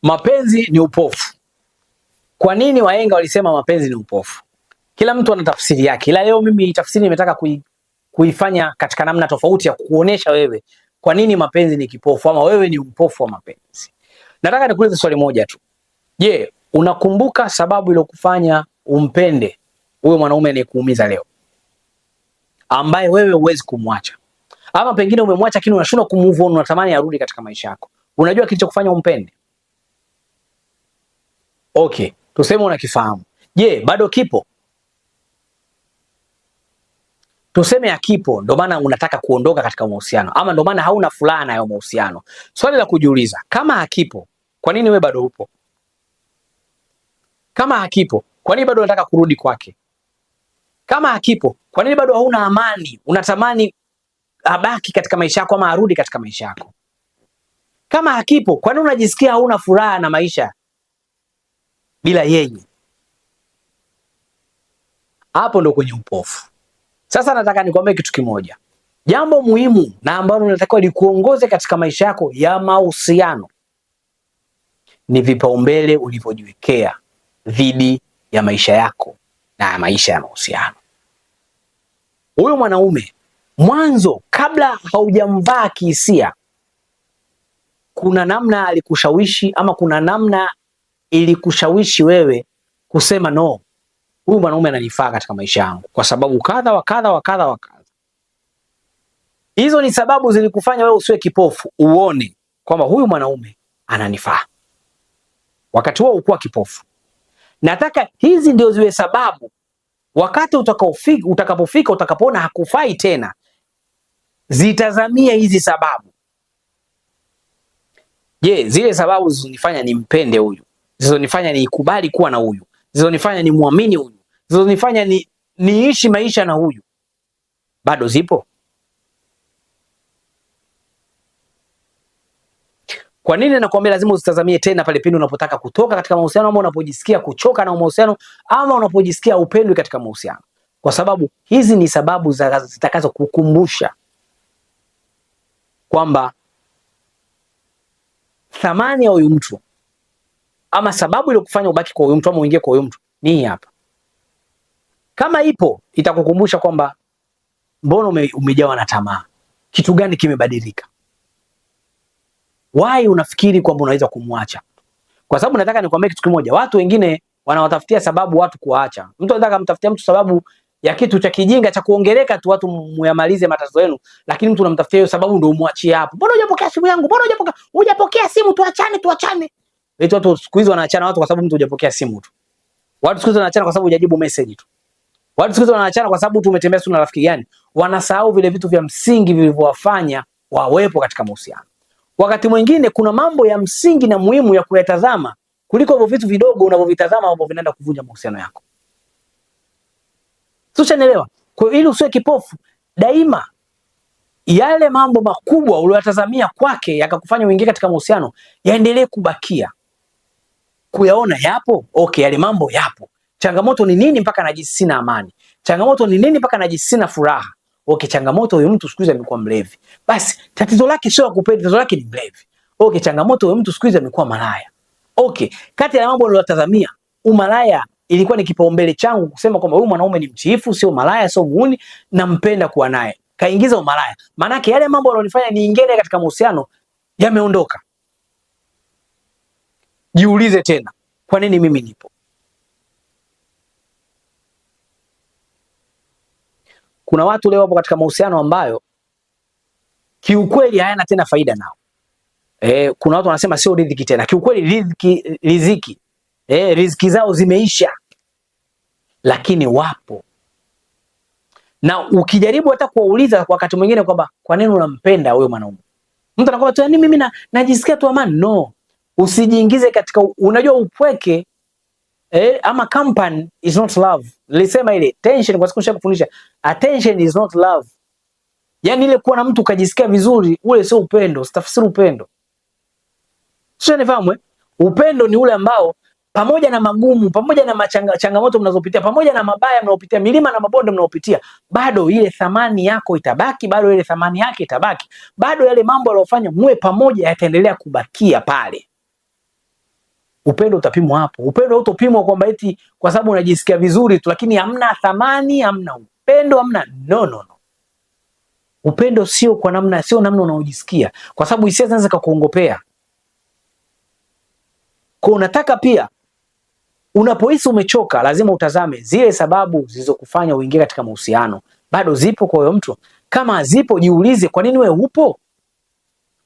Mapenzi ni upofu. Kwa nini wahenga walisema mapenzi ni upofu? Kila mtu ana tafsiri yake. Ila leo mimi tafsiri nimetaka kuifanya katika namna tofauti ya kuonesha wewe kwa nini mapenzi ni kipofu ama wewe ni mpofu wa mapenzi. Nataka nikuulize swali moja tu. Je, unakumbuka sababu iliyokufanya umpende huyo mwanaume anayekuumiza leo? Ambaye wewe huwezi kumwacha. Ama pengine umemwacha lakini unashindwa kumove on, unatamani arudi katika maisha yako. Unajua kilichokufanya umpende? Okay, tuseme unakifahamu. Je, bado kipo? Tuseme hakipo, ndio maana unataka kuondoka katika mahusiano, ama ndio maana hauna furaha na hayo mahusiano. Swali la kujiuliza, kama hakipo, kwa nini wewe bado upo? Kama hakipo, kwa nini bado unataka kurudi kwake? Kama hakipo, kwa nini bado hauna amani? Unatamani abaki katika maisha yako ama arudi katika maisha yako? Kama hakipo, kwa nini unajisikia hauna furaha na maisha bila yeye? Hapo ndo kwenye upofu. Sasa nataka nikwambie kitu kimoja. Jambo muhimu na ambalo unatakiwa likuongoze katika maisha yako ya mahusiano ni vipaumbele ulivyojiwekea dhidi ya maisha yako na maisha ya mahusiano. Huyo mwanaume mwanzo, kabla haujamvaa kihisia, kuna namna alikushawishi ama kuna namna ilikushawishi wewe kusema no, huyu mwanaume ananifaa katika maisha yangu kwa sababu kadha wa kadha wa kadha wa kadha. Hizo ni sababu zilikufanya wewe usiwe kipofu, uone kwamba huyu mwanaume ananifaa. Wakati huo ukuwa kipofu. Nataka hizi ndio ziwe sababu wakati utakapofika utakapoona hakufai tena, zitazamia hizi sababu. Je, zile sababu zilizonifanya nimpende huyu, zilizonifanya nikubali kuwa na huyu, zilizonifanya nimwamini huyu, zilizonifanya niishi maisha na huyu, bado zipo? Kwa nini nakwambia lazima uzitazamie tena pale pindi unapotaka kutoka katika mahusiano, ama unapojisikia kuchoka na mahusiano, ama unapojisikia upendwi katika mahusiano? Kwa sababu hizi ni sababu zitakazo kukumbusha kwamba thamani ya huyu mtu ama sababu ile kufanya ubaki kwa huyu mtu ama uingie kwa huyu mtu ni hapa. Kama ipo, itakukumbusha kwamba mbona umejawa na tamaa? Kitu gani kimebadilika? Why unafikiri kwamba unaweza kumwacha? Kwa sababu nataka nikwambie kitu kimoja, watu wengine wanawatafutia sababu watu kuacha. Mtu anataka kumtafutia mtu sababu ya kitu cha kijinga cha kuongeleka tu watu muyamalize matatizo yenu, lakini mtu unamtafutia hiyo sababu ndio umwachie hapo. Mbona hujapokea simu yangu? Mbona hujapokea simu? Tuachane. Eti watu siku hizi wanaachana watu kwa sababu mtu hujapokea simu tu. Watu siku hizi wanaachana kwa sababu hujajibu message tu. Watu siku hizi wanaachana kwa sababu tu umetembea tu na rafiki gani. Wanasahau vile vitu vya msingi vilivyowafanya wawepo katika mahusiano. Wakati mwingine kuna mambo ya msingi na muhimu ya kuyatazama kuliko hivyo vitu vidogo unavyovitazama ambavyo vinaenda kuvunja mahusiano yako. Tushanielewa? Kwa hiyo ili usiwe kipofu, daima yale mambo makubwa uliyotazamia kwake yakakufanya uingie katika mahusiano yaendelee kubakia. Kuyaona yapo, okay, yale mambo yapo. Changamoto ni nini mpaka najisi sina amani? Changamoto ni nini mpaka najisi sina furaha? Okay, changamoto huyo mtu siku hizi amekuwa mlevi. Basi tatizo lake sio kupenda, tatizo lake ni mlevi. Okay, changamoto huyo mtu siku hizi amekuwa malaya. Okay, kati ya mambo niliyotazamia, umalaya ilikuwa ni kipaumbele changu kusema kwamba huyu mwanaume ni mtiifu, sio malaya, sio muuni, nampenda kuwa naye. Kaingiza umalaya. Maana yake yale mambo yanayonifanya niingie katika mahusiano yameondoka. Jiulize tena, kwa nini mimi nipo? Kuna watu leo wapo katika mahusiano ambayo kiukweli hayana tena faida nao. Kuna watu wanasema sio riziki tena. Kiukweli riziki. Riziki zao zimeisha. Lakini wapo. Na ukijaribu hata kuwauliza wakati mwingine kwamba kwa nini unampenda huyo mwanaume? Mtu anakuambia tu mimi najisikia tu amani. No. Usijiingize katika, unajua upweke ama company is not love. Nilisema ile tension kwa siku nishakufundisha. Attention is not love. Yaani ile kuwa na mtu ukajisikia vizuri, ule sio upendo, usitafsiri upendo. Sio, nifahamu? Upendo ni ule ambao pamoja na magumu, pamoja na changamoto mnazopitia, pamoja na mabaya mnayopitia, milima na mabonde mnayopitia, bado ile thamani yako itabaki, bado ile thamani yake itabaki. Bado yale mambo aliyofanya muwe pamoja yataendelea kubakia pale. Upendo utapimwa hapo. Upendo hautopimwa kwamba eti kwa sababu unajisikia vizuri tu, lakini hamna thamani, hamna upendo, hamna no. Upendo sio kwa namna, sio namna unaojisikia, kwa sababu hisia zinaweza kukuongopea. Kwa unataka pia unapohisi umechoka, lazima utazame zile sababu zilizokufanya uingie katika mahusiano bado zipo kwa huyo mtu. Kama hazipo, jiulize kwa nini wewe upo?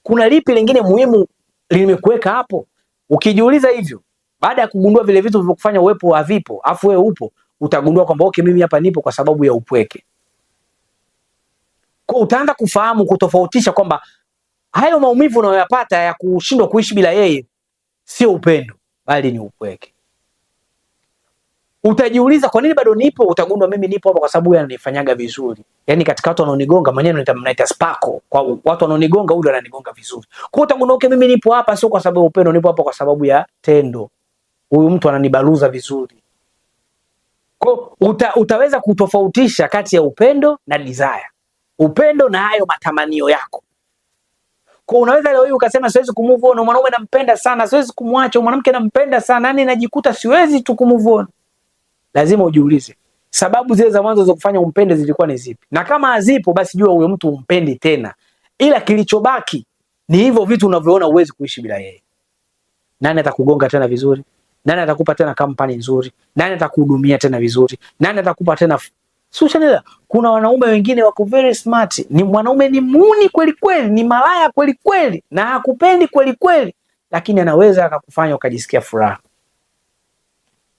Kuna lipi lingine muhimu limekuweka hapo? Ukijiuliza hivyo, baada ya kugundua vile vitu vilivyokufanya uwepo havipo, afu wewe upo, utagundua kwamba okay, mimi hapa nipo kwa sababu ya upweke. Kwa utaanza kufahamu kutofautisha kwamba hayo maumivu unayoyapata ya kushindwa kuishi bila yeye sio upendo, bali ni upweke. Utajiuliza kwa nini bado nipo, utagundua mimi nipo hapa kwa sababu yeye ananifanyaga vizuri. Yaani katika watu wanaonigonga, maneno mnaita sparkle. Kwa watu wanaonigonga, huyu ananigonga vizuri. Kwa hiyo utagundua okay, mimi nipo hapa sio kwa sababu ya upendo, nipo hapa kwa sababu ya tendo. Huyu mtu ananibaluza vizuri. Kwa utaweza kutofautisha kati ya upendo na desire. Upendo na hayo matamanio yako. Kwa unaweza leo hii ukasema siwezi kumove on, mwanaume nampenda sana, siwezi kumwacha, mwanamke nampenda sana, yani najikuta siwezi tu kumove on. Lazima ujiulize sababu zile za mwanzo za kufanya umpende zilikuwa ni zipi, na kama hazipo basi jua huyo mtu umpendi tena, ila kilichobaki ni hivyo vitu unavyoona uwezi kuishi bila yeye. Nani atakugonga tena vizuri? Nani atakupa tena kampani nzuri? Nani atakuhudumia tena vizuri? Nani atakupa tena Sushanela? Kuna wanaume wengine wako very smart, ni mwanaume ni muni kweli kweli, ni malaya kweli kweli, na hakupendi kweli kweli, lakini anaweza akakufanya ukajisikia furaha,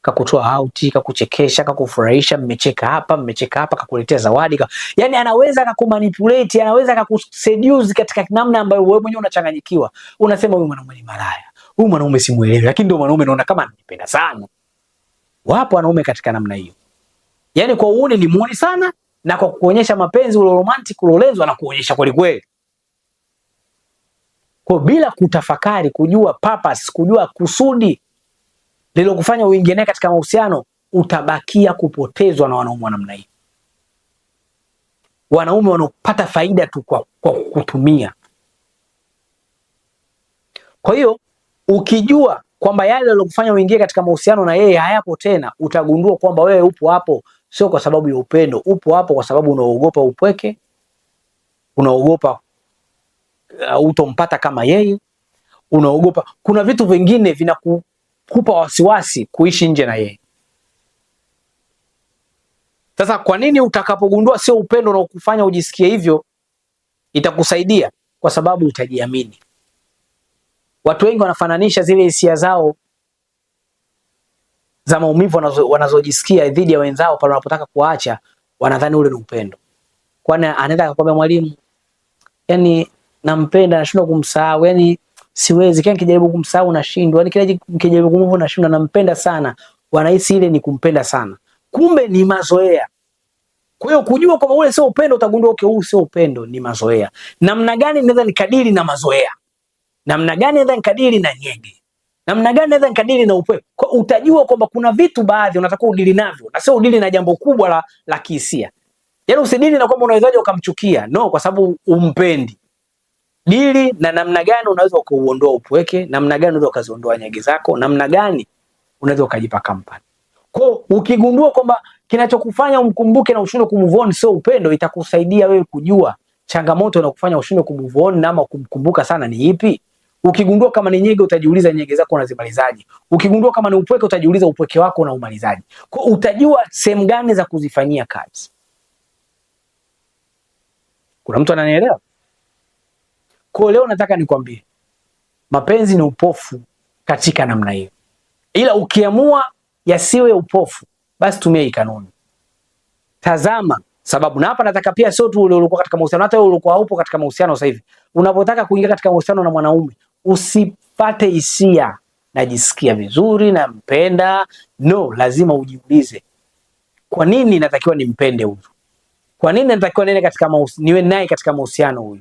kakutoa out, kakuchekesha, kakufurahisha, mmecheka hapa, kakuletea zawadi, yani anaweza akakumanipulate, anaweza akakuseduce katika namna ambayo wewe mwenyewe unachanganyikiwa. Unasema huyu mwanaume ni malaya, huyu mwanaume simuelewi, lakini ndio mwanaume naona kama ananipenda sana. Wapo wanaume katika namna hiyo, yani kwa uone ni muone sana, na kwa kuonyesha mapenzi ule romantic ulolezwa na kuonyesha kweli kweli, kwa bila kutafakari, kujua purpose, kujua kusudi lilo kufanya uingie naye katika mahusiano, utabakia kupotezwa na wanaume wa namna hii. Wanaume wanaopata faida tu kwa kutumia. Kwa hiyo ukijua kwamba yale yalo kufanya uingie katika mahusiano na yeye hayapo tena, utagundua kwamba wewe upo hapo sio kwa sababu ya upendo, upo hapo kwa sababu unaogopa upweke, unaogopa utompata kama yeye, unaogopa kuna vitu vingine vinakupa wasiwasi kuishi nje na yeye. Sasa kwa nini utakapogundua sio upendo na kufanya ujisikie hivyo, itakusaidia kwa sababu utajiamini. Watu wengi wanafananisha zile hisia zao za maumivu wanazojisikia dhidi ya wenzao pale wanapotaka kuacha, wanadhani ule ni upendo. Kwani anaenda akakwambia mwalimu, yani nampenda nashindwa kumsahau, yani siwezi, kile nikijaribu kumsahau nashindwa, yani kile nikijaribu kumove nashindwa, nampenda sana. Wanahisi ile ni kumpenda sana, kumbe ni mazoea. Kwa hiyo kujua kwamba ule sio upendo, utagundua okay, huu sio upendo, ni mazoea. Namna gani naweza nikadili na mazoea? Namna gani naweza nikadili na nyege? Namna gani naweza nikadili na upweke? Kwa utajua kwamba kuna vitu baadhi unatakiwa udili navyo, na sio udili na jambo kubwa la kihisia. Yaani usidili na kwamba unawezaje ukamchukia, no, kwa sababu umpendi. Dili na namna gani unaweza kuuondoa upweke, namna gani unaweza ukaziondoa nyege zako, namna gani unaweza ukajipa kampani. Kwa ukigundua kwamba kinachokufanya umkumbuke na ushindwe kumove on sio upendo, itakusaidia wewe kujua changamoto inakufanya ushindwe kumove on na ama kumkumbuka sana ni ipi. Ukigundua kama ni nyege, utajiuliza nyege zako unazimalizaje. Ukigundua kama ni upweke, utajiuliza upweke wako unaumalizaje. Kwa utajua sehemu gani za kuzifanyia kazi. Kuna mtu ananielewa? Kwa leo nataka nikwambie, mapenzi ni upofu katika namna hiyo. Ila ukiamua yasiwe upofu, basi tumia hii kanuni. Tazama sababu, na hapa nataka pia sio tu ule uliokuwa katika mahusiano, hata wewe uliokuwa haupo katika mahusiano sasa hivi, unapotaka kuingia katika mahusiano na mwanaume, usipate hisia najisikia vizuri, nampenda. No, lazima ujiulize, kwa nini natakiwa nimpende huyu? Kwa nini natakiwa niwe naye katika mahusiano huyu?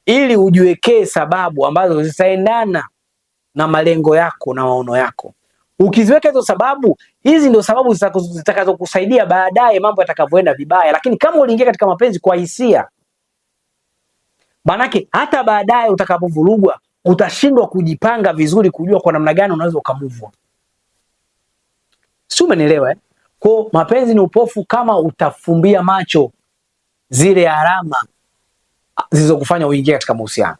Ili ujiwekee sababu ambazo zitaendana na malengo yako na maono yako. Ukiziweka hizo sababu, hizi ndio sababu zitakazokusaidia baadaye mambo yatakavyoenda vibaya. Lakini kama uliingia katika mapenzi kwa hisia, manake hata baadaye utakapovurugwa, utashindwa kujipanga vizuri kujua kwa namna gani unaweza ukamove on. Si umenielewa eh? Kwa mapenzi ni upofu kama utafumbia macho zile alama zilizokufanya uingie katika mahusiano.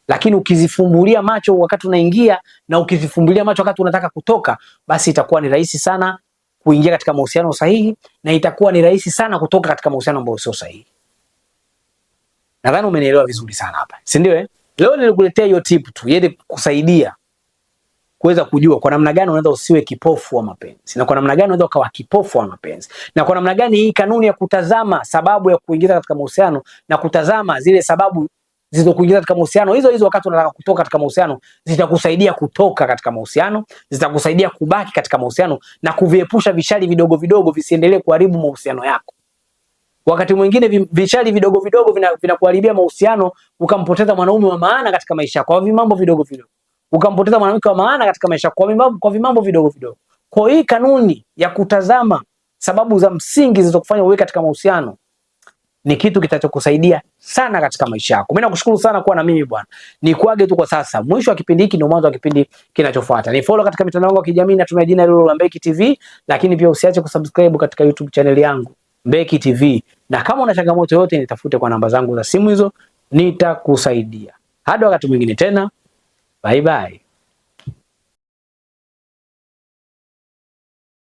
Lakini ukizifumbulia macho wakati unaingia na ukizifumbulia macho wakati unataka kutoka, basi itakuwa ni rahisi sana kuingia katika mahusiano sahihi na itakuwa ni rahisi sana kutoka katika mahusiano ambayo sio sahihi. Nadhani umenielewa vizuri sana hapa. Si ndio eh? Leo nilikuletea hiyo tip tu ili kusaidia kuweza kujua kwa namna gani unaweza usiwe kipofu wa mapenzi na kwa namna gani unaweza ukawa kipofu wa mapenzi na kwa namna gani hii kanuni ya kutazama sababu ya kuingiza katika mahusiano na kutazama zile sababu zilizokuingiza katika mahusiano hizo wakati unataka kutoka katika mahusiano zitakusaidia kutoka katika mahusiano, zitakusaidia kubaki katika mahusiano na kuviepusha vishali vidogo vidogo visiendelee kuharibu mahusiano yako. Wakati mwingine vishali vidogo vidogo vinakuharibia mahusiano, ukampoteza mwanaume wa maana katika maisha yako kwa vimambo vidogo vidogo. Ukampoteza mwanamke wa maana katika maisha kwa vimambo vidogo vidogo. Kwa hii kanuni ya kutazama sababu za msingi zilizokufanya uwe katika mahusiano ni kitu kitachokusaidia sana katika maisha yako. Mimi nakushukuru sana kuwa na mimi bwana. Nikuage tu kwa sasa. Mwisho wa kipindi hiki ndio mwanzo wa kipindi kinachofuata. Ni follow katika mitandao yangu ya kijamii na tuna jina hilo la Mbeki TV, lakini pia usiache kusubscribe katika YouTube channel yangu Mbeki TV. Na kama una changamoto yote nitafute kwa namba zangu za simu hizo, nitakusaidia. Hadi wakati mwingine tena. Bye bye.